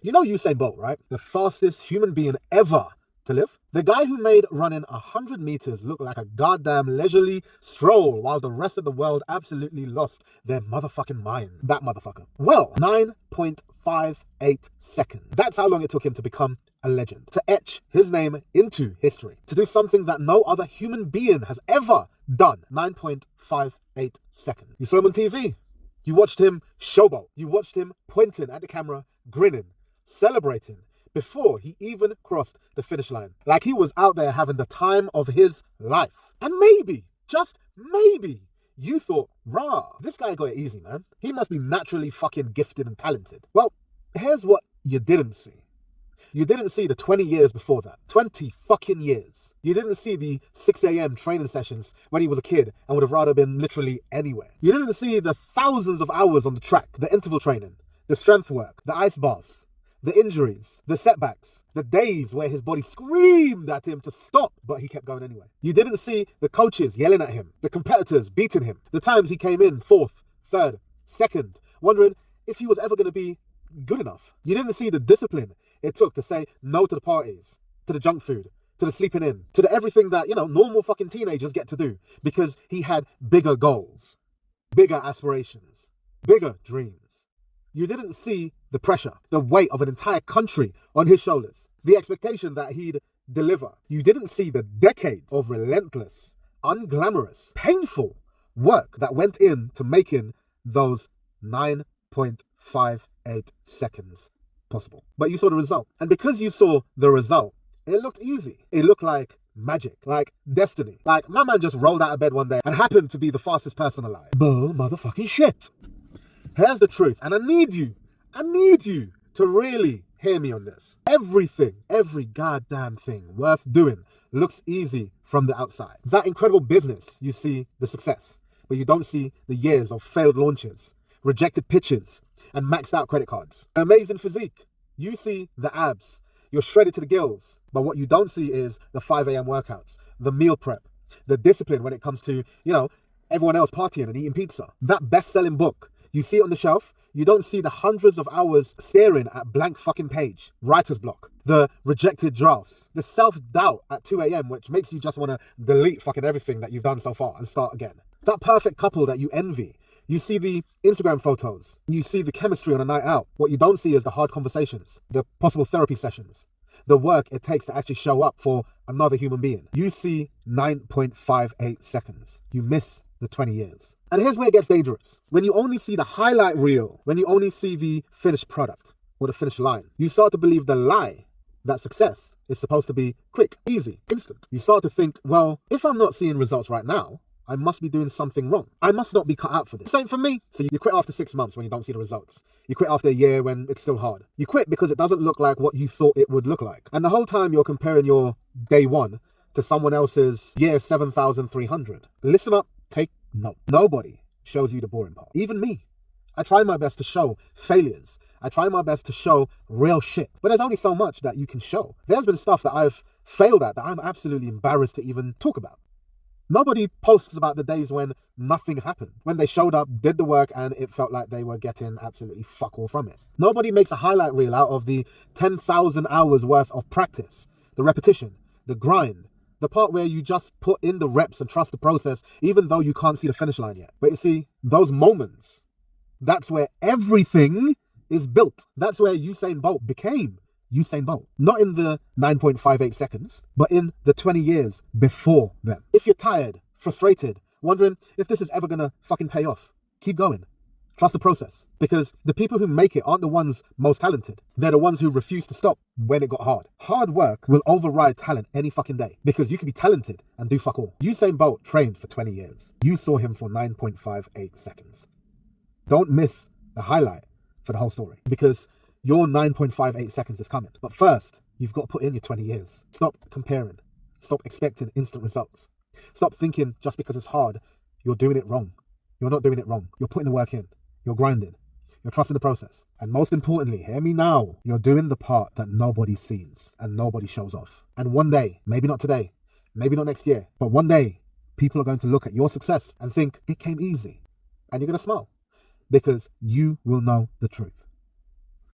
You know Usain Bolt, right? The fastest human being ever to live. The guy who made running 100 meters look like a goddamn leisurely stroll while the rest of the world absolutely lost their motherfucking mind. That motherfucker. Well, 9.58 seconds. That's how long it took him to become a legend. To etch his name into history. To do something that no other human being has ever done. 9.58 seconds. You saw him on TV. You watched him showboat. You watched him pointing at the camera, grinning, celebrating, before he even crossed the finish line. Like he was out there having the time of his life. And maybe, just maybe, you thought, rah, this guy got it easy, man. He must be naturally fucking gifted and talented. Well, here's what you didn't see. You didn't see the 20 years before that. 20 fucking years. You didn't see the 6 a.m. training sessions when he was a kid and would have rather been literally anywhere. You didn't see the thousands of hours on the track, the interval training, the strength work, the ice baths, the injuries, the setbacks, the days where his body screamed at him to stop, but he kept going anyway. You didn't see the coaches yelling at him, the competitors beating him, the times he came in 4th, 3rd, 2nd, wondering if he was ever going to be good enough. You didn't see the discipline it took to say no to the parties, to the junk food, to the sleeping in, to the everything that, normal fucking teenagers get to do, because he had bigger goals, bigger aspirations, bigger dreams. You didn't see the pressure, the weight of an entire country on his shoulders, the expectation that he'd deliver. You didn't see the decades of relentless, unglamorous, painful work that went into making those 9.58 seconds possible. But you saw the result. And because you saw the result, it looked easy. It looked like magic, like destiny. Like my man just rolled out of bed one day and happened to be the fastest person alive. Bull motherfucking shit. Here's the truth, and I need you to really hear me on this. Everything, every goddamn thing worth doing looks easy from the outside. That incredible business, you see the success, but you don't see the years of failed launches, rejected pitches, and maxed out credit cards. Amazing physique, you see the abs, you're shredded to the gills, but what you don't see is the 5 a.m. workouts, the meal prep, the discipline when it comes to, everyone else partying and eating pizza. That best-selling book, you see it on the shelf, you don't see the hundreds of hours staring at blank fucking page, writer's block, the rejected drafts, the self-doubt at 2 a.m. which makes you just want to delete fucking everything that you've done so far and start again. That perfect couple that you envy. You see the Instagram photos, you see the chemistry on a night out. What you don't see is the hard conversations, the possible therapy sessions, the work it takes to actually show up for another human being. You see 9.58 seconds. You miss the 20 years. And here's where it gets dangerous. When you only see the highlight reel, when you only see the finished product or the finished line, you start to believe the lie that success is supposed to be quick, easy, instant. You start to think, well, if I'm not seeing results right now, I must be doing something wrong. I must not be cut out for this. Same for me. So you quit after 6 months when you don't see the results. You quit after a year when it's still hard. You quit because it doesn't look like what you thought it would look like. And the whole time you're comparing your day 1 to someone else's year 7,300. Listen up, take note. Nobody shows you the boring part. Even me. I try my best to show failures. I try my best to show real shit. But there's only so much that you can show. There's been stuff that I've failed at that I'm absolutely embarrassed to even talk about. Nobody posts about the days when nothing happened, when they showed up, did the work, and it felt like they were getting absolutely fuck all from it. Nobody makes a highlight reel out of the 10,000 hours worth of practice, the repetition, the grind, the part where you just put in the reps and trust the process, even though you can't see the finish line yet. But you see, those moments, that's where everything is built. That's where Usain Bolt became Usain Bolt. Not in the 9.58 seconds, but in the 20 years before them. If you're tired, frustrated, wondering if this is ever gonna fucking pay off, keep going. Trust the process. Because the people who make it aren't the ones most talented. They're the ones who refuse to stop when it got hard. Hard work will override talent any fucking day. Because you can be talented and do fuck all. Usain Bolt trained for 20 years. You saw him for 9.58 seconds. Don't miss the highlight for the whole story. Because your 9.58 seconds is coming. But first, you've got to put in your 20 years. Stop comparing. Stop expecting instant results. Stop thinking just because it's hard, you're doing it wrong. You're not doing it wrong. You're putting the work in. You're grinding. You're trusting the process. And most importantly, hear me now, you're doing the part that nobody sees and nobody shows off. And one day, maybe not today, maybe not next year, but one day, people are going to look at your success and think it came easy. And you're going to smile because you will know the truth.